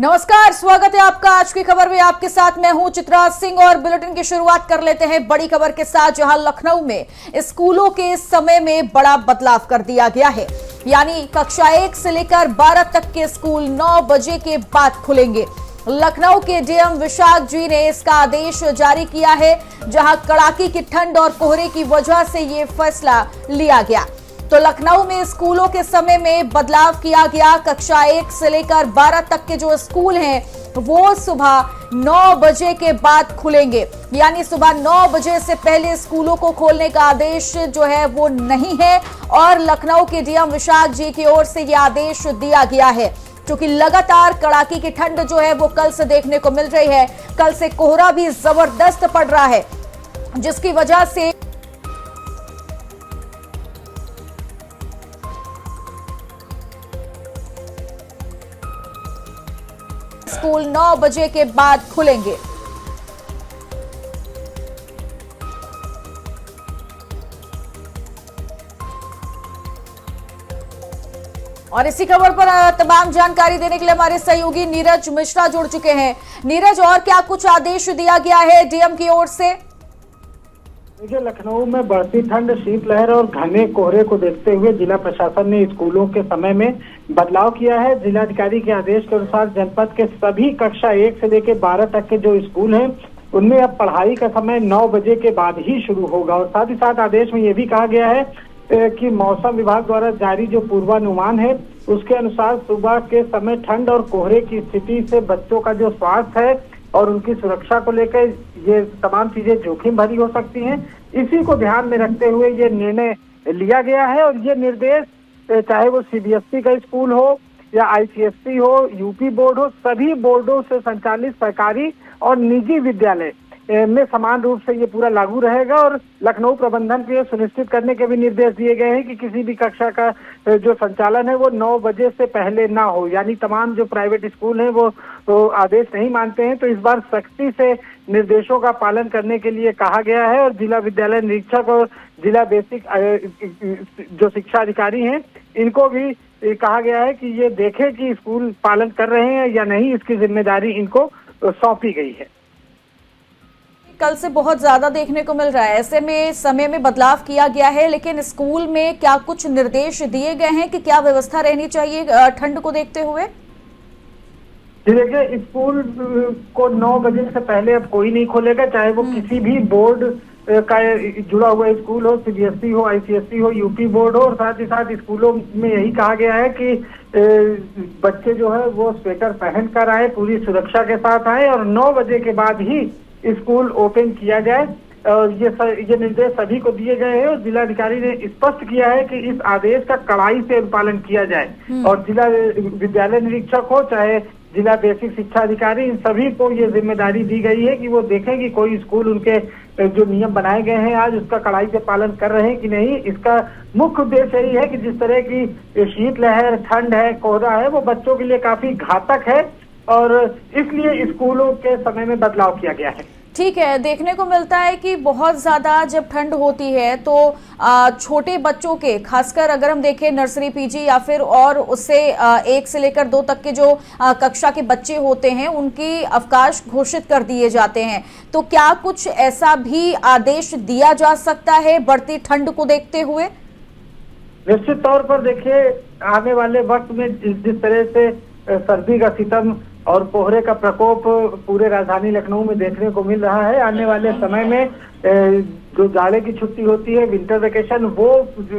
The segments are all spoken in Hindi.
नमस्कार, स्वागत है आपका आज की खबर में। आपके साथ मैं हूं चित्रा सिंह और बुलेटिन की शुरुआत कर लेते हैं बड़ी खबर के साथ, जहां लखनऊ में स्कूलों के समय में बड़ा बदलाव कर दिया गया है। यानी कक्षा 1 से लेकर 12 तक के स्कूल 9 बजे के बाद खुलेंगे। लखनऊ के डीएम विशाख जी ने इसका आदेश जारी किया है, जहां कड़ाके की ठंड और कोहरे की वजह से ये फैसला लिया गया। तो लखनऊ में स्कूलों के समय में बदलाव किया गया। कक्षा 1 से लेकर 12 तक के जो स्कूल हैं वो सुबह 9 बजे के बाद खुलेंगे। यानी सुबह 9 बजे से पहले स्कूलों को खोलने का आदेश जो है वो नहीं है और लखनऊ के डीएम विशाख जी की ओर से ये आदेश दिया गया है, क्योंकि लगातार कड़ाके की ठंड जो है वो कल से देखने को मिल रही है। कल से कोहरा भी जबरदस्त पड़ रहा है, जिसकी वजह से स्कूल 9 बजे के बाद खुलेंगे। और इसी खबर पर तमाम जानकारी देने के लिए हमारे सहयोगी नीरज मिश्रा जुड़ चुके हैं। नीरज, और क्या कुछ आदेश दिया गया है डीएम की ओर से? देखिए, लखनऊ में बढ़ती ठंड, शीतलहर और घने कोहरे को देखते हुए जिला प्रशासन ने स्कूलों के समय में बदलाव किया है। जिलाधिकारी के आदेश के अनुसार जनपद के सभी कक्षा 1 से लेकर 12 तक के जो स्कूल हैं उनमें अब पढ़ाई का समय 9 बजे के बाद ही शुरू होगा। और साथ ही साथ आदेश में ये भी कहा गया है कि मौसम विभाग द्वारा जारी जो पूर्वानुमान है उसके अनुसार सुबह के समय ठंड और कोहरे की स्थिति से बच्चों का जो स्वास्थ्य है और उनकी सुरक्षा को लेकर ये तमाम चीजें जोखिम भरी हो सकती हैं। इसी को ध्यान में रखते हुए ये निर्णय लिया गया है। और ये निर्देश चाहे वो सीबीएसई का स्कूल हो या आईसीएसई हो, यूपी बोर्ड हो, सभी बोर्डों से संचालित सरकारी और निजी विद्यालय में समान रूप से ये पूरा लागू रहेगा। और लखनऊ प्रबंधन को ये सुनिश्चित करने के भी निर्देश दिए गए हैं कि किसी भी कक्षा का जो संचालन है वो 9 बजे से पहले ना हो। यानी तमाम जो प्राइवेट स्कूल हैं वो तो आदेश नहीं मानते हैं, तो इस बार सख्ती से निर्देशों का पालन करने के लिए कहा गया है। और जिला विद्यालय निरीक्षक और जिला बेसिक जो शिक्षा अधिकारी हैं इनको भी कहा गया है कि ये देखें कि स्कूल पालन कर रहे हैं या नहीं, इसकी जिम्मेदारी इनको सौंपी गई है। कल से बहुत ज्यादा देखने को मिल रहा है, ऐसे में समय में बदलाव किया गया है, लेकिन स्कूल में क्या कुछ निर्देश दिए गए हैं कि क्या व्यवस्था रहनी चाहिए ठंड को देखते हुए? देखिए, स्कूल को 9 बजे से पहले अब कोई नहीं खोलेगा, चाहे वो किसी भी बोर्ड का जुड़ा हुआ स्कूल हो, सीबीएसई हो, आईसीएसई हो, यूपी बोर्ड हो। और साथ ही साथ स्कूलों में यही कहा गया है कि बच्चे जो है वो स्वेटर पहन कर आए, पूरी सुरक्षा के साथ आए और 9 बजे के बाद ही स्कूल ओपन किया जाए। और ये निर्देश सभी को दिए गए हैं और जिलाधिकारी ने स्पष्ट किया है कि इस आदेश का कड़ाई से पालन किया जाए। और जिला विद्यालय निरीक्षक हो चाहे जिला बेसिक शिक्षा अधिकारी, इन सभी को ये जिम्मेदारी दी गई है कि वो देखें कि कोई स्कूल उनके जो नियम बनाए गए हैं आज उसका कड़ाई से पालन कर रहे हैं कि नहीं। इसका मुख्य उद्देश्य यही है कि जिस तरह की शीतलहर, ठंड है, कोहरा है, वो बच्चों के लिए काफी घातक है और इसलिए स्कूलों के समय में बदलाव किया गया है। ठीक है, देखने को मिलता है कि बहुत ज्यादा जब ठंड होती है तो छोटे बच्चों के, खासकर अगर हम देखें नर्सरी, पीजी या फिर और उससे 1 से लेकर 2 तक के जो कक्षा के बच्चे होते हैं उनकी अवकाश घोषित कर दिए जाते हैं। तो क्या कुछ ऐसा भी आदेश दिया जा सकता है बढ़ती ठंड को देखते हुए? निश्चित तौर पर देखिए, आने वाले वक्त में जिस तरह से सर्दी का सितम और कोहरे का प्रकोप पूरे राजधानी लखनऊ में देखने को मिल रहा है, आने वाले समय में जो जाड़े की छुट्टी होती है, विंटर वेकेशन, वो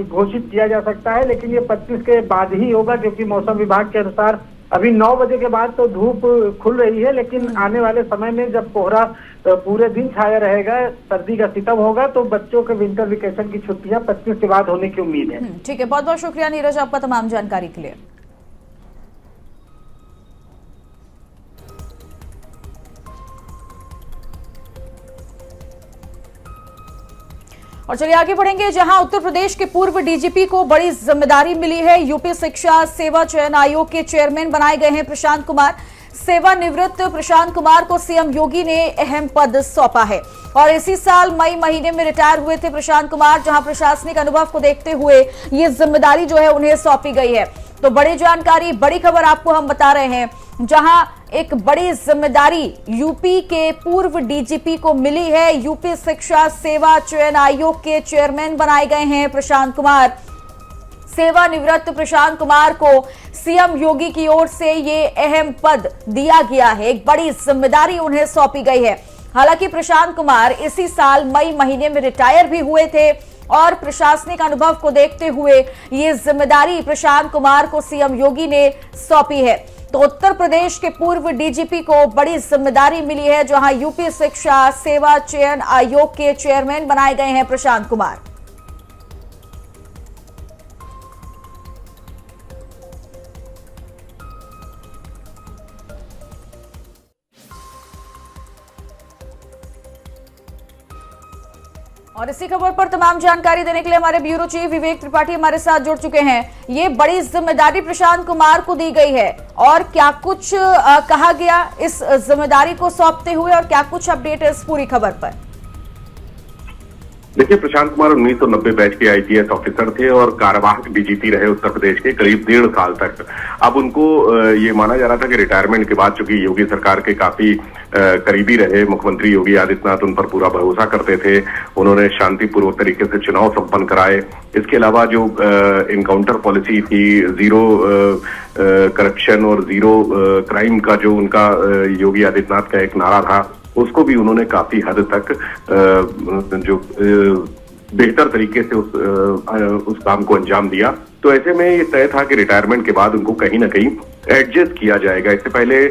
घोषित किया जा सकता है। लेकिन ये 25 के बाद ही होगा, क्योंकि मौसम विभाग के अनुसार अभी 9 बजे के बाद तो धूप खुल रही है, लेकिन आने वाले समय में जब कोहरा पूरे दिन छाया रहेगा, सर्दी का सितम होगा, तो बच्चों के विंटर वेकेशन की छुट्टियां 25 के बाद होने की उम्मीद है। ठीक है, बहुत बहुत शुक्रिया नीरज आपका तमाम जानकारी के लिए। और चलिए आगे बढ़ेंगे, जहां उत्तर प्रदेश के पूर्व डीजीपी को बड़ी जिम्मेदारी मिली है। यूपी शिक्षा सेवा चयन आयोग के चेयरमैन बनाए गए हैं प्रशांत कुमार। सेवानिवृत्त प्रशांत कुमार को सीएम योगी ने अहम पद सौंपा है और इसी साल मई महीने में रिटायर हुए थे प्रशांत कुमार, जहां प्रशासनिक अनुभव को देखते हुए ये जिम्मेदारी जो है उन्हें सौंपी गई है। तो बड़ी जानकारी, बड़ी खबर आपको हम बता रहे हैं, जहां एक बड़ी जिम्मेदारी यूपी के पूर्व डीजीपी को मिली है। यूपी शिक्षा सेवा चयन आयोग के चेयरमैन बनाए गए हैं प्रशांत कुमार। सेवानिवृत्त प्रशांत कुमार को सीएम योगी की ओर से ये अहम पद दिया गया है। एक बड़ी जिम्मेदारी उन्हें सौंपी गई है। हालांकि प्रशांत कुमार इसी साल मई महीने में रिटायर भी हुए थे और प्रशासनिक अनुभव को देखते हुए ये जिम्मेदारी प्रशांत कुमार को सीएम योगी ने सौंपी है। तो उत्तर प्रदेश के पूर्व डीजीपी को बड़ी जिम्मेदारी मिली है, जहां यूपी शिक्षा सेवा चयन आयोग के चेयरमैन बनाए गए हैं प्रशांत कुमार। और इसी खबर पर तमाम जानकारी देने के लिए हमारे ब्यूरो चीफ विवेक त्रिपाठी हमारे साथ जुड़ चुके हैं। ये बड़ी जिम्मेदारी प्रशांत कुमार को दी गई है और क्या कुछ कहा गया इस जिम्मेदारी को सौंपते हुए और क्या कुछ अपडेट है इस पूरी खबर पर? देखिए, प्रशांत कुमार 1990 बैच के आईपीएस ऑफिसर थे और कार्यवाहक डीजीपी रहे उत्तर प्रदेश के करीब 1.5 साल तक। अब उनको ये माना जा रहा था कि रिटायरमेंट के बाद, चूंकि योगी सरकार के काफी करीबी रहे, मुख्यमंत्री योगी आदित्यनाथ उन पर पूरा भरोसा करते थे, उन्होंने शांतिपूर्वक तरीके से चुनाव संपन्न कराए। इसके अलावा जो इनकाउंटर पॉलिसी थी, जीरो करप्शन और जीरो क्राइम का जो उनका योगी आदित्यनाथ का एक नारा था, उसको भी उन्होंने काफी हद तक जो बेहतर तरीके से उस काम को अंजाम दिया। तो ऐसे में ये तय था कि रिटायरमेंट के बाद उनको कहीं ना कहीं एडजस्ट किया जाएगा। इससे पहले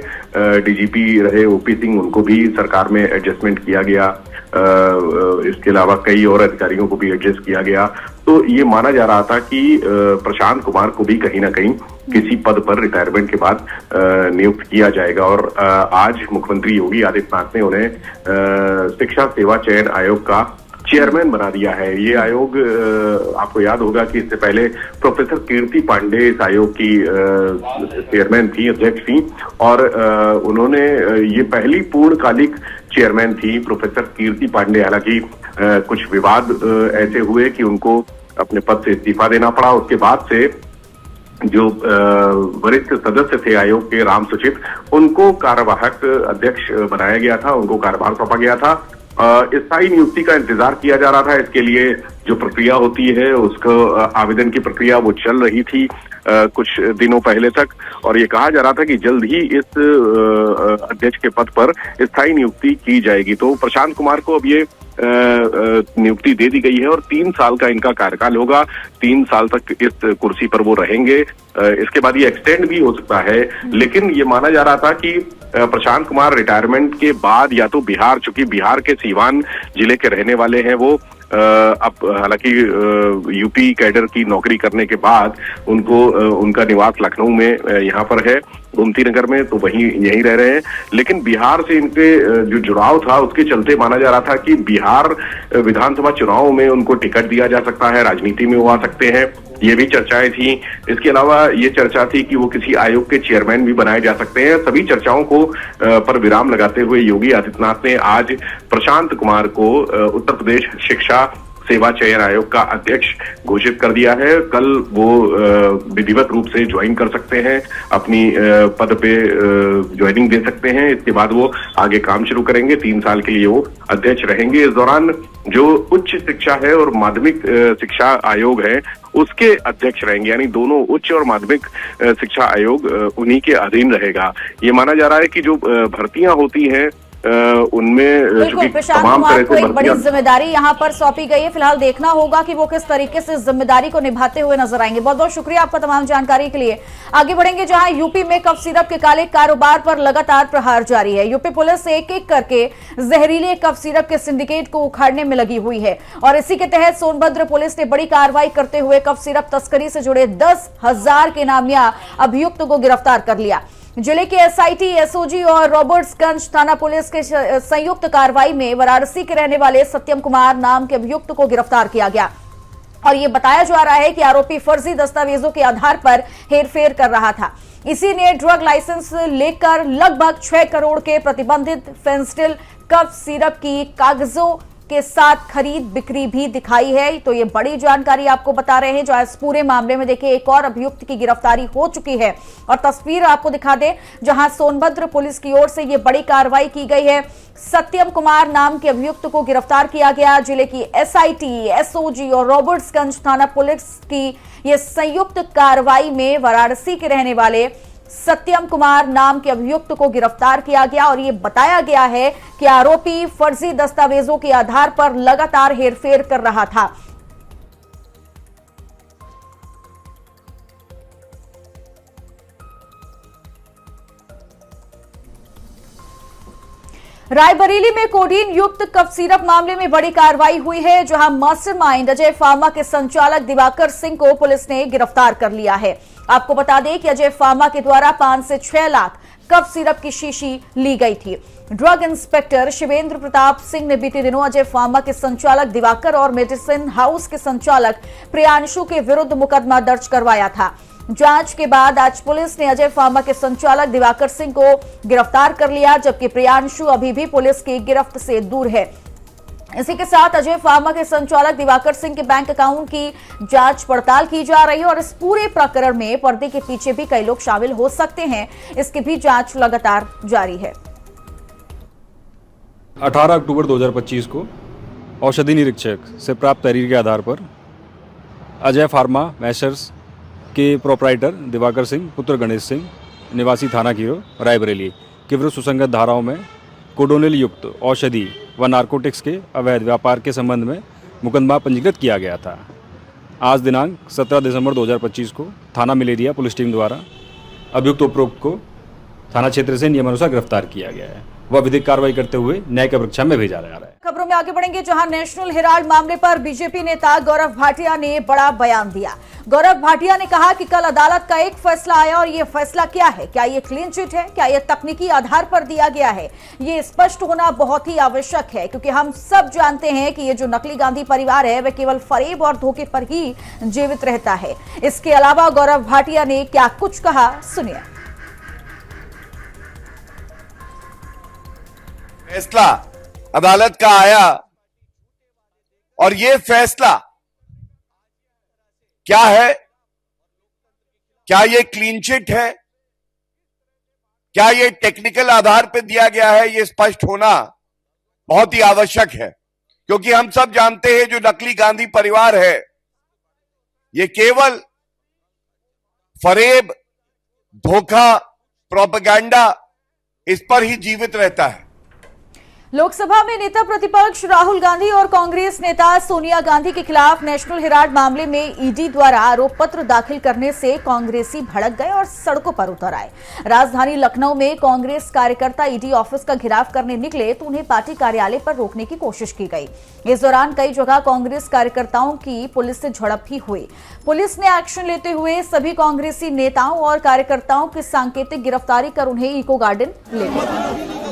डीजीपी रहे ओपी सिंह, उनको भी सरकार में एडजस्टमेंट किया गया। इसके अलावा कई और अधिकारियों को भी एडजस्ट किया गया। तो ये माना जा रहा था कि प्रशांत कुमार को भी कहीं ना कहीं किसी पद पर रिटायरमेंट के बाद नियुक्त किया जाएगा। और आज मुख्यमंत्री योगी आदित्यनाथ ने उन्हें शिक्षा सेवा चयन आयोग का चेयरमैन बना दिया है। ये आयोग, आपको याद होगा कि इससे पहले प्रोफेसर कीर्ति पांडे इस आयोग की चेयरमैन थी, अध्यक्ष थी, और उन्होंने ये पहली पूर्णकालिक चेयरमैन थी प्रोफेसर कीर्ति पांडे। हालांकि कुछ विवाद ऐसे हुए कि उनको अपने पद से इस्तीफा देना पड़ा। उसके बाद से जो वरिष्ठ सदस्य थे आयोग के, राम सुचित, उनको कार्यवाहक अध्यक्ष बनाया गया था, उनको कार्यभार सौंपा गया था। स्थायी नियुक्ति का इंतजार किया जा रहा था। इसके लिए जो प्रक्रिया होती है, उसको आवेदन की प्रक्रिया वो चल रही थी कुछ दिनों पहले तक, और ये कहा जा रहा था कि जल्द ही इस अध्यक्ष के पद पर स्थायी नियुक्ति की जाएगी। तो प्रशांत कुमार को अब ये नियुक्ति दे दी गई है और 3 साल का इनका कार्यकाल होगा। 3 साल तक इस कुर्सी पर वो रहेंगे। इसके बाद ये एक्सटेंड भी हो सकता है, लेकिन ये माना जा रहा था कि प्रशांत कुमार रिटायरमेंट के बाद या तो बिहार, चूंकि बिहार के सीवान जिले के रहने वाले हैं वो, अब हालांकि यूपी कैडर की नौकरी करने के बाद उनको उनका निवास लखनऊ में यहाँ पर है, गोमती नगर में, तो यहीं रह रहे हैं। लेकिन बिहार से इनके जो जुड़ाव था, उसके चलते माना जा रहा था कि बिहार विधानसभा चुनाव में उनको टिकट दिया जा सकता है, राजनीति में वो आ सकते हैं। ये भी चर्चाएं थी। इसके अलावा ये चर्चा थी कि वो किसी आयोग के चेयरमैन भी बनाए जा सकते हैं। सभी चर्चाओं को पर विराम लगाते हुए योगी आदित्यनाथ ने आज प्रशांत कुमार को उत्तर प्रदेश शिक्षा सेवा चयन आयोग का अध्यक्ष घोषित कर दिया है। कल वो विधिवत रूप से ज्वाइन कर सकते हैं, अपनी पद पे ज्वाइनिंग दे सकते हैं। इसके बाद वो आगे काम शुरू करेंगे। 3 साल के लिए वो अध्यक्ष रहेंगे। इस दौरान जो उच्च शिक्षा है और माध्यमिक शिक्षा आयोग है, उसके अध्यक्ष रहेंगे, यानी दोनों उच्च और माध्यमिक शिक्षा आयोग उन्हीं के अधीन रहेगा। ये माना जा रहा है कि जो भर्तियां होती हैं उनमें बिल्कुल प्रशांत कुमार को एक बड़ी जिम्मेदारी यहाँ पर सौंपी गई है। फिलहाल देखना होगा कि वो किस तरीके से इस जिम्मेदारी को निभाते हुए नजर आएंगे। बहुत बहुत शुक्रिया आपका तमाम जानकारी के लिए। आगे बढ़ेंगे, जहां यूपी में कफ सिरप के काले कारोबार पर लगातार प्रहार जारी है। यूपी पुलिस एक एक करके जहरीले कफ सिरप के सिंडिकेट को उखाड़ने में लगी हुई है और इसी के तहत सोनभद्र पुलिस ने बड़ी कार्रवाई करते हुए कफ सिरप तस्करी से जुड़े 10,000 के नामिया अभियुक्त को गिरफ्तार कर लिया। जिले के एसआईटी, एसओजी और रॉबर्ट्सगंज थाना पुलिस के संयुक्त कार्रवाई में वाराणसी के रहने वाले सत्यम कुमार नाम के अभियुक्त को गिरफ्तार किया गया और यह बताया जा रहा है कि आरोपी फर्जी दस्तावेजों के आधार पर हेरफेर कर रहा था। इसी ने ड्रग लाइसेंस लेकर लगभग 6 करोड़ के प्रतिबंधित फेंसिडिल कफ सिरप की कागजों के साथ खरीद बिक्री भी दिखाई है। तो ये बड़ी जानकारी आपको बता रहे हैं। जो इस पूरे मामले में देखिए एक और अभियुक्त की गिरफ्तारी हो चुकी है और तस्वीर आपको दिखा दें जहां सोनभद्र पुलिस की ओर से ये बड़ी कार्रवाई की गई है। सत्यम कुमार नाम के अभियुक्त को गिरफ्तार किया गया। जिले की एसआईटी, एसओजी और रॉबर्ट्सगंज थाना पुलिस की ये संयुक्त कार्रवाई में वाराणसी के रहने वाले सत्यम कुमार नाम के अभियुक्त को गिरफ्तार किया गया और ये बताया गया है कि आरोपी फर्जी दस्तावेजों के आधार पर लगातार हेरफेर कर रहा था। रायबरेली में कोडीन युक्त कफ सिरप मामले में बड़ी कार्रवाई हुई है, जहां मास्टरमाइंड अजय फार्मा के संचालक दिवाकर सिंह को पुलिस ने गिरफ्तार कर लिया है। आपको बता दें कि अजय फार्मा के द्वारा 5 से 6 लाख कफ सिरप की शीशी ली गई थी। ड्रग इंस्पेक्टर शिवेंद्र प्रताप सिंह ने बीते दिनों अजय फार्मा के संचालक दिवाकर और मेडिसिन हाउस के संचालक प्रियांशु के विरुद्ध मुकदमा दर्ज करवाया था। जांच के बाद आज पुलिस ने अजय फार्मा के संचालक दिवाकर सिंह को गिरफ्तार कर लिया, जबकि प्रियांशु अभी भी पुलिस की गिरफ्त से दूर है। इसी के साथ अजय फार्मा के संचालक दिवाकर सिंह के बैंक अकाउंट की जांच पड़ताल की जा रही है और इस पूरे प्रकरण में पर्दे के पीछे भी कई लोग शामिल हो सकते हैं, इसकी भी जांच लगातार जारी है। 18 अक्टूबर 2025 को औषधि निरीक्षक से प्राप्त तहरीर के आधार पर अजय फार्मा मैशर्स के प्रोपराइटर दिवाकर सिंह पुत्र गणेश सिंह निवासी थाना कीरो रायबरेली के विरुद्ध सुसंगत धाराओं में कोडोनिल युक्त औषधि व नारकोटिक्स के अवैध व्यापार के संबंध में मुकदमा पंजीकृत किया गया था। आज दिनांक 17 दिसंबर 2025 को थाना मलेरिया पुलिस टीम द्वारा अभियुक्त उपरोक्त को थाना क्षेत्र से नियमानुसार गिरफ्तार किया गया है। वह विधिक कार्रवाई करते हुए न्यायिक परीक्षा में भेजा जा रहा है। खबरों में आगे बढ़ेंगे, जहां नेशनल हेराल्ड मामले पर बीजेपी नेता गौरव भाटिया ने बड़ा बयान दिया। गौरव भाटिया ने कहा कि कल अदालत का एक फैसला आया और ये फैसला क्या है, क्या ये क्लीन चिट है, क्या ये तकनीकी आधार पर दिया गया है, ये स्पष्ट होना बहुत ही आवश्यक है, क्योंकि हम सब जानते हैं कि ये जो नकली गांधी परिवार है वह केवल फरेब और धोखे पर ही जीवित रहता है। इसके अलावा गौरव भाटिया ने क्या कुछ कहा, सुनिए। फैसला अदालत का आया और ये फैसला क्या है, क्या ये क्लीन चिट है, क्या ये टेक्निकल आधार पर दिया गया है, ये स्पष्ट होना बहुत ही आवश्यक है, क्योंकि हम सब जानते हैं जो नकली गांधी परिवार है ये केवल फरेब, धोखा, प्रोपेगेंडा इस पर ही जीवित रहता है। लोकसभा में नेता प्रतिपक्ष राहुल गांधी और कांग्रेस नेता सोनिया गांधी के खिलाफ नेशनल हेराल्ड मामले में ईडी द्वारा आरोप पत्र दाखिल करने से कांग्रेसी भड़क गए और सड़कों पर उतर आए। राजधानी लखनऊ में कांग्रेस कार्यकर्ता ईडी ऑफिस का घेराव करने निकले तो उन्हें पार्टी कार्यालय पर रोकने की कोशिश की गई। इस दौरान कई जगह कांग्रेस कार्यकर्ताओं की पुलिस से झड़प भी हुई। पुलिस ने एक्शन लेते हुए सभी कांग्रेसी नेताओं और कार्यकर्ताओं की सांकेतिक गिरफ्तारी कर उन्हें इको गार्डन ले गए।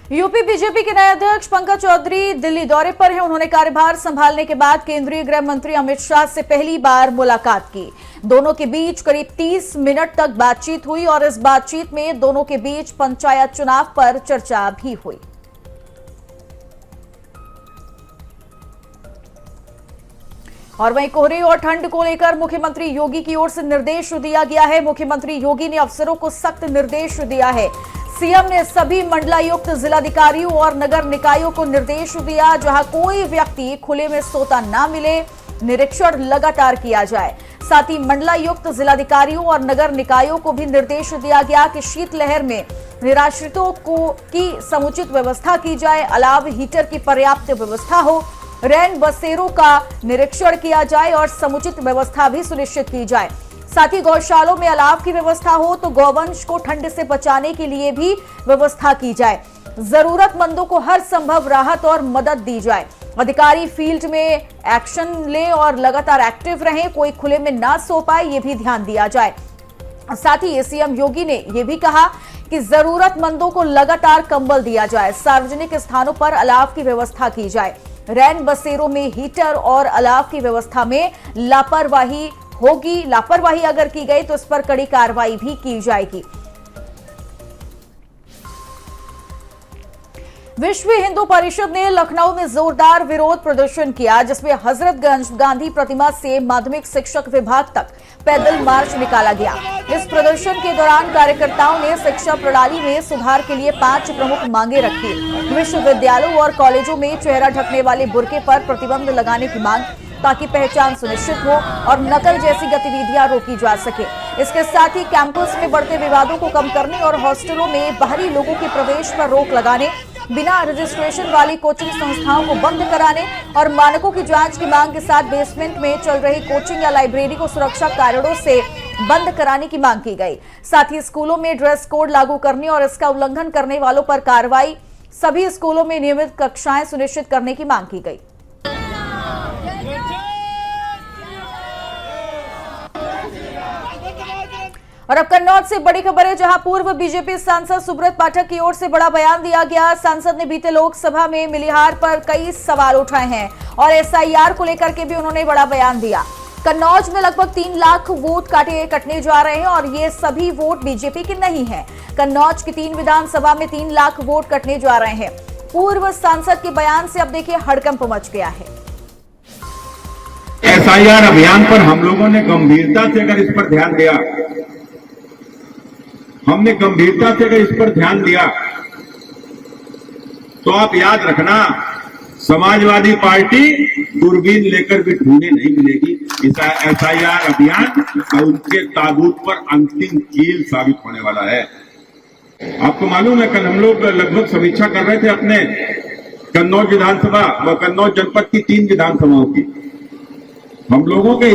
यूपी बीजेपी के नए अध्यक्ष पंकज चौधरी दिल्ली दौरे पर हैं। उन्होंने कार्यभार संभालने के बाद केंद्रीय गृह मंत्री अमित शाह से पहली बार मुलाकात की। दोनों के बीच करीब 30 मिनट तक बातचीत हुई और इस बातचीत में दोनों के बीच पंचायत चुनाव पर चर्चा भी हुई। और वहीं कोहरे और ठंड को लेकर मुख्यमंत्री योगी की ओर से निर्देश दिया गया है। मुख्यमंत्री योगी ने अफसरों को सख्त निर्देश दिया है। सीएम ने सभी मंडलायुक्त, जिलाधिकारियों और नगर निकायों को निर्देश दिया, जहां कोई व्यक्ति खुले में सोता ना मिले, निरीक्षण लगातार किया जाए। साथ ही मंडलायुक्त, जिलाधिकारियों और नगर निकायों को भी निर्देश दिया गया कि शीतलहर में निराश्रितों की समुचित व्यवस्था की जाए, अलाव हीटर की पर्याप्त व्यवस्था हो, रैन बसेरों का निरीक्षण किया जाए और समुचित व्यवस्था भी सुनिश्चित की जाए। साथ ही गौशालों में अलाव की व्यवस्था हो तो गौवंश को ठंड से बचाने के लिए भी व्यवस्था की जाए। जरूरतमंदों को हर संभव राहत और मदद दी जाए। अधिकारी फील्ड में एक्शन ले और लगातार एक्टिव रहें, कोई खुले में ना सो पाए, ये भी ध्यान दिया जाए। साथ ही सीएम योगी ने यह भी कहा कि जरूरतमंदों को लगातार कंबल दिया जाए, सार्वजनिक स्थानों पर अलाव की व्यवस्था की जाए, रैन बसेरों में हीटर और अलाव की व्यवस्था में लापरवाही अगर की गई तो इस पर कड़ी कार्रवाई भी की जाएगी। विश्व हिंदू परिषद ने लखनऊ में जोरदार विरोध प्रदर्शन किया, जिसमें हजरतगंज गांधी प्रतिमा से माध्यमिक शिक्षक विभाग तक पैदल मार्च निकाला गया। इस प्रदर्शन के दौरान कार्यकर्ताओं ने शिक्षा प्रणाली में सुधार के लिए 5 प्रमुख मांगे रखी। विश्वविद्यालयों और कॉलेजों में चेहरा ढकने वाले बुर्के पर प्रतिबंध लगाने की मांग, ताकि पहचान सुनिश्चित हो और नकल जैसी गतिविधियां रोकी जा सके। इसके साथ ही कैंपस में बढ़ते विवादों को कम करने और हॉस्टलों में बाहरी लोगों के प्रवेश पर रोक लगाने, बिना रजिस्ट्रेशन वाली कोचिंग संस्थाओं को बंद कराने और मानकों की जांच की मांग के साथ बेसमेंट में चल रही कोचिंग या लाइब्रेरी को सुरक्षा कारणों से बंद कराने की मांग की गई। साथ ही स्कूलों में ड्रेस कोड लागू करने और इसका उल्लंघन करने वालों पर कार्रवाई, सभी स्कूलों में नियमित कक्षाएं सुनिश्चित करने की मांग की गई। और अब कन्नौज से बड़ी खबर है, जहां पूर्व बीजेपी सांसद सुब्रत पाठक की ओर से बड़ा बयान दिया गया। सांसद ने बीते लोकसभा में मिलीहार पर कई सवाल उठाए हैं और एसआईआर को लेकर के भी उन्होंने बड़ा बयान दिया। कन्नौज में लगभग 3 लाख वोट कटने जा रहे हैं और ये सभी वोट बीजेपी के नहीं है। कन्नौज की 3 विधानसभा में 3 लाख वोट कटने जा रहे हैं। पूर्व सांसद के बयान से अब देखिए हड़कंप मच गया है। एसआईआर अभियान पर हम लोगों ने गंभीरता से अगर इस पर ध्यान दिया, हमने गंभीरता से अगर इस पर ध्यान दिया तो आप याद रखना, समाजवादी पार्टी दूरबीन लेकर भी ढूंढने नहीं मिलेगी। इस एसआईआर अभियान और उनके ताबूत पर अंतिम कील साबित होने वाला है। आपको मालूम है, कल हम लोग लगभग समीक्षा कर रहे थे अपने कन्नौज विधानसभा व कन्नौज जनपद की 3 विधानसभाओं की। हम लोगों के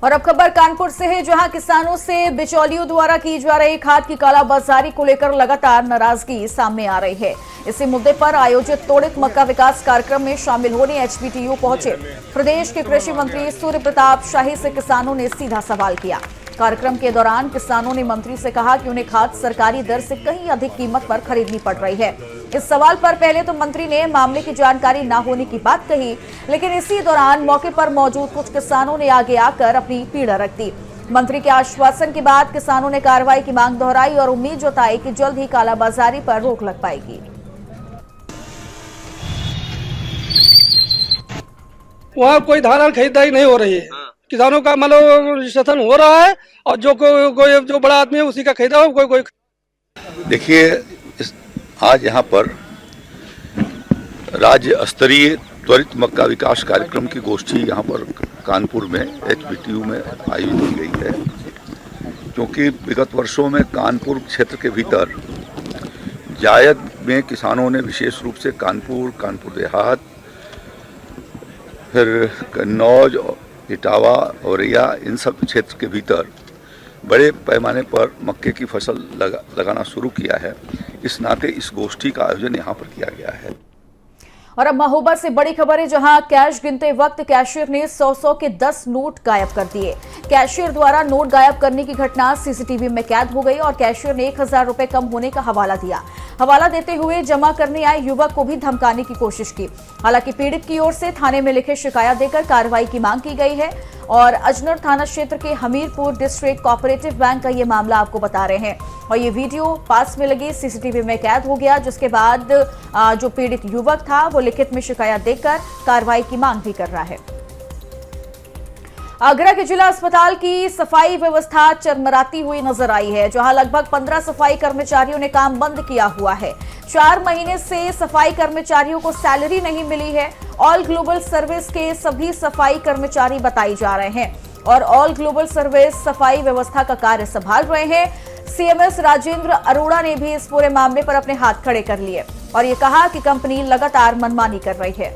और अब खबर कानपुर से है, जहां किसानों से बिचौलियों द्वारा की जा रही खाद की कालाबाजारी को लेकर लगातार नाराजगी सामने आ रही है। इसी मुद्दे पर आयोजित तोड़ित मक्का विकास कार्यक्रम में शामिल होने एचपीटीयू पहुंचे प्रदेश के कृषि मंत्री सूर्य प्रताप शाही से किसानों ने सीधा सवाल किया। कार्यक्रम के दौरान किसानों ने मंत्री से कहा कि उन्हें खाद सरकारी दर से कहीं अधिक कीमत पर खरीदनी पड़ रही है। इस सवाल पर पहले तो मंत्री ने मामले की जानकारी न होने की बात कही, लेकिन इसी दौरान मौके पर मौजूद कुछ किसानों ने आगे आकर अपनी पीड़ा रख दी। मंत्री के आश्वासन के बाद किसानों ने कार्रवाई की मांग दोहराई और उम्मीद जताई कि जल्द ही कालाबाजारी पर रोक लग पाएगी। वहाँ कोई धान खरीदारी नहीं हो रही है। किसानों का मतलब रजिस्ट्रेशन हो रहा है और जो बड़ा आदमी है उसी का खरीदा हो। कोई देखिए, आज यहाँ पर राज्य स्तरीय त्वरित मक्का विकास कार्यक्रम की गोष्ठी यहाँ पर कानपुर में एचपीटीयू में आयोजित की गई है, क्योंकि विगत वर्षों में कानपुर क्षेत्र के भीतर जायद में किसानों ने विशेष रूप से कानपुर देहात, फिर कन्नौज, इटावा, औरैया, इन सब क्षेत्र के भीतर बड़े पैमाने पर मक्के की फसल लगाना शुरू किया है। इस नाते इस गोष्ठी का आयोजन यहाँ पर किया गया है। और अब महोबा से बड़ी खबर है, जहां कैश गिनते वक्त कैशियर ने 100 के 10 नोट गायब कर दिए। कैशियर द्वारा नोट गायब करने की घटना सीसीटीवी में कैद हो गई और कैशियर ने 1000 रुपए कम होने का हवाला दिया। हवाला देते हुए जमा करने आए युवक को भी धमकाने की कोशिश की। हालांकि पीड़ित की ओर से थाने में लिखित शिकायत देकर कार्रवाई की मांग की गई है और अजनर थाना क्षेत्र के हमीरपुर डिस्ट्रिक्ट कोऑपरेटिव बैंक का ये मामला आपको बता रहे हैं। और ये वीडियो पास में लगी सीसीटीवी में कैद हो गया, जिसके बाद जो पीड़ित युवक था वो लिखित में शिकायत देकर कार्रवाई की मांग भी कर रहा है। आगरा के जिला अस्पताल की सफाई व्यवस्था चरमराती हुई नजर आई है, जहां लगभग 15 सफाई कर्मचारियों ने काम बंद किया हुआ है। 4 महीने से सफाई कर्मचारियों को सैलरी नहीं मिली है। ऑल ग्लोबल सर्विस के सभी सफाई कर्मचारी बताए जा रहे हैं और ऑल ग्लोबल सर्विस सफाई व्यवस्था का कार्य संभाल रहे हैं। सीएमएस राजेंद्र अरोड़ा ने भी इस पूरे मामले पर अपने हाथ खड़े कर लिए और ये कहा कि कंपनी लगातार मनमानी कर रही है।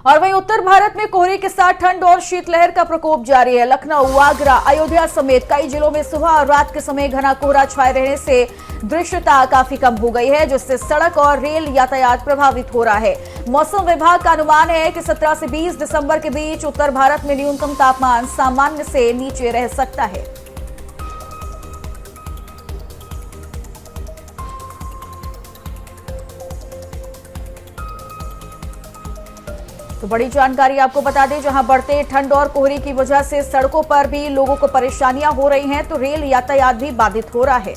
और वहीं उत्तर भारत में कोहरे के साथ ठंड और शीतलहर का प्रकोप जारी है। लखनऊ, आगरा, अयोध्या समेत कई जिलों में सुबह और रात के समय घना कोहरा छाए रहने से दृश्यता काफी कम हो गई है, जिससे सड़क और रेल यातायात प्रभावित हो रहा है। मौसम विभाग का अनुमान है कि 17 से 20 दिसंबर के बीच उत्तर भारत में न्यूनतम तापमान सामान्य से नीचे रह सकता है। तो बड़ी जानकारी आपको बता दें, जहां बढ़ते ठंड और कोहरे की वजह से सड़कों पर भी लोगों को परेशानियां हो रही हैं, तो रेल यातायात भी बाधित हो रहा है।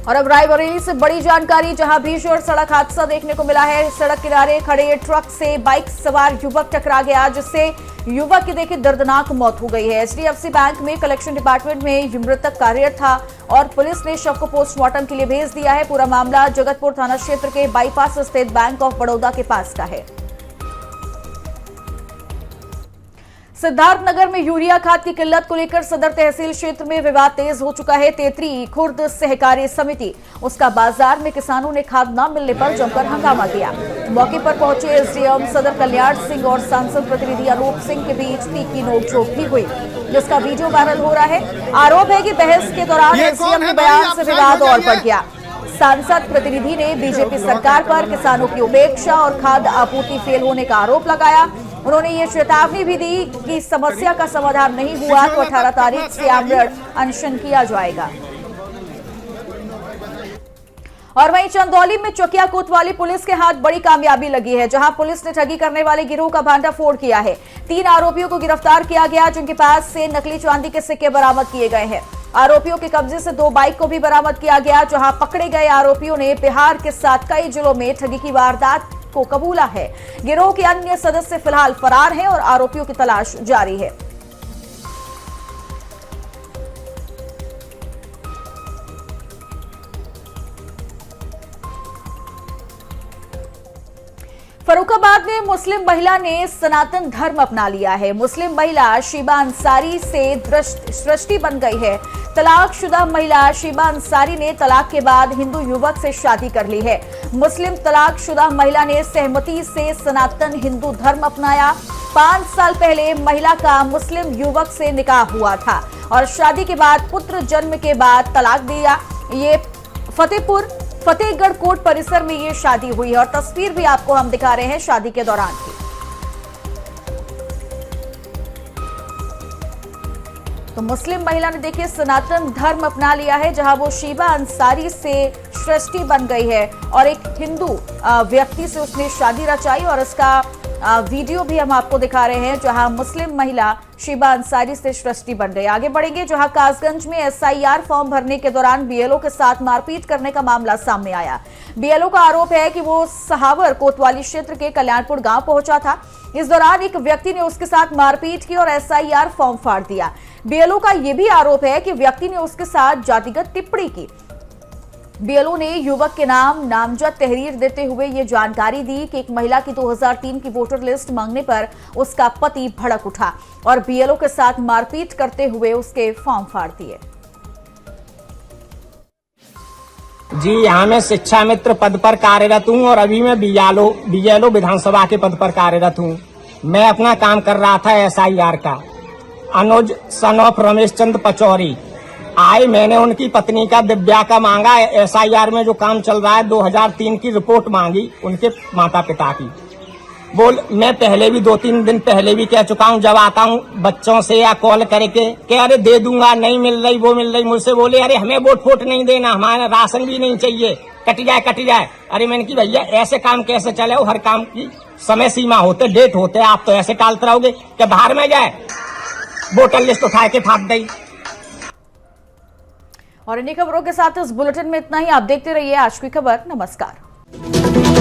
और अब रायबरेली से बड़ी जानकारी, जहां भीषण सड़क हादसा देखने को मिला है। सड़क किनारे खड़े ट्रक से बाइक सवार युवक टकरा गया, जिससे युवक की देखिए दर्दनाक मौत हो गई है। एचडीएफसी बैंक में कलेक्शन डिपार्टमेंट में ये मृतक कार्यरत था और पुलिस ने शव को पोस्टमार्टम के लिए भेज दिया है। पूरा मामला जगतपुर थाना क्षेत्र के बाईपास स्थित बैंक ऑफ बड़ौदा के पास का है। सिद्धार्थनगर में यूरिया खाद की किल्लत को लेकर सदर तहसील क्षेत्र में विवाद तेज हो चुका है। तेतरी खुर्द सहकारी समिति, उसका बाजार में किसानों ने खाद न मिलने पर जमकर हंगामा किया। मौके पर पहुंचे एसडीएम सदर कल्याण सिंह और सांसद प्रतिनिधि अनूप सिंह के बीच तीखी नोकझोंक भी हुई, जिसका वीडियो वायरल हो रहा है। आरोप है कि बहस के दौरान एसडीएम के बयान से विवाद और बढ़ गया। सांसद प्रतिनिधि ने बीजेपी सरकार पर किसानों की उपेक्षा और खाद आपूर्ति फेल होने का आरोप लगाया। उन्होंने ये चेतावनी भी दी कि समस्या का समाधान नहीं हुआ तो 18 तारीख से आमरण अनशन किया जाएगा। और वहीं चंदौली में चौकिया कोतवाली पुलिस के हाथ बड़ी कामयाबी लगी है, जहां पुलिस ने ठगी करने वाले गिरोह का भांडाफोड़ किया है। 3 आरोपियों को गिरफ्तार किया गया, जिनके पास से नकली चांदी के सिक्के बरामद किए गए हैं। आरोपियों के कब्जे से 2 बाइक को भी बरामद किया गया। जहां पकड़े गए आरोपियों ने बिहार के साथ कई जिलों में ठगी की वारदात को कबूला है। गिरोह के अन्य सदस्य फिलहाल फरार हैं और आरोपियों की तलाश जारी है। फर्रुखाबाद में मुस्लिम महिला ने सनातन धर्म अपना लिया है। मुस्लिम महिला शीबा अंसारी से सृष्टि बन गई है। तलाकशुदा महिला शीबा अंसारी ने तलाक के बाद हिंदू युवक से शादी कर ली है। मुस्लिम तलाकशुदा महिला ने सहमति से सनातन हिंदू धर्म अपनाया। 5 साल पहले महिला का मुस्लिम युवक से निकाह हुआ था और शादी के बाद पुत्र जन्म के बाद तलाक दिया। ये फतेहगढ़ कोर्ट परिसर में ये शादी हुई है और तस्वीर भी आपको हम दिखा रहे हैं शादी के दौरान की। तो मुस्लिम महिला ने देखिए सनातन धर्म अपना लिया है, जहां वो शीबा अंसारी से सृष्टि बन गई है और एक हिंदू व्यक्ति से उसने शादी रचाई और इसका वीडियो भी हम आपको दिखा रहे हैं, जहां मुस्लिम महिला शीबा अंसारी से सृष्टि बन गई। आगे बढ़ेंगे, जहां कासगंज में एसआईआर फॉर्म भरने के दौरान बीएलओ के साथ मारपीट करने का मामला सामने आया। बीएलओ का आरोप है कि वो सहावर कोतवाली क्षेत्र के कल्याणपुर गांव पहुंचा था। इस दौरान एक व्यक्ति ने उसके साथ मारपीट की और एसआईआर फॉर्म फाड़ दिया। बीएलओ का यह भी आरोप है कि व्यक्ति ने उसके साथ जातिगत टिप्पणी की। बीएलओ ने युवक के नाम नामजद तहरीर देते हुए ये जानकारी दी कि एक महिला की 2003 की वोटर लिस्ट मांगने पर उसका पति भड़क उठा और बीएलओ के साथ मारपीट करते हुए उसके फॉर्म फाड़ दिए। जी, यहाँ मैं शिक्षा मित्र पद पर कार्यरत हूँ और अभी मैं बीएलओ विधानसभा के पद पर कार्यरत हूँ। मैं अपना काम कर रहा था एसआईआर का। अनुज सन ऑफ रमेश चंद्र पचौरी आए, मैंने उनकी पत्नी का दिव्या का मांगा। एसआईआर में जो काम चल रहा है 2003 की रिपोर्ट मांगी उनके माता पिता की। मैं पहले भी 2-3 दिन पहले भी कह चुका हूँ, जब आता हूँ बच्चों से या कॉल करके कि अरे दे दूंगा, नहीं मिल रही, वो मिल रही, मुझसे बोले अरे हमें वोट नहीं देना, हमारा राशन भी नहीं चाहिए, कट जाए। अरे मैंने की भैया ऐसे काम कैसे चले, हर काम की समय सीमा होते, डेट होते, आप तो ऐसे टालते रहोगे कि बाहर में जाए वोटर लिस्ट उठा के फाड़ दी। और इन्हीं खबरों के साथ इस बुलेटिन में इतना ही। आप देखते रहिए आज की खबर। नमस्कार।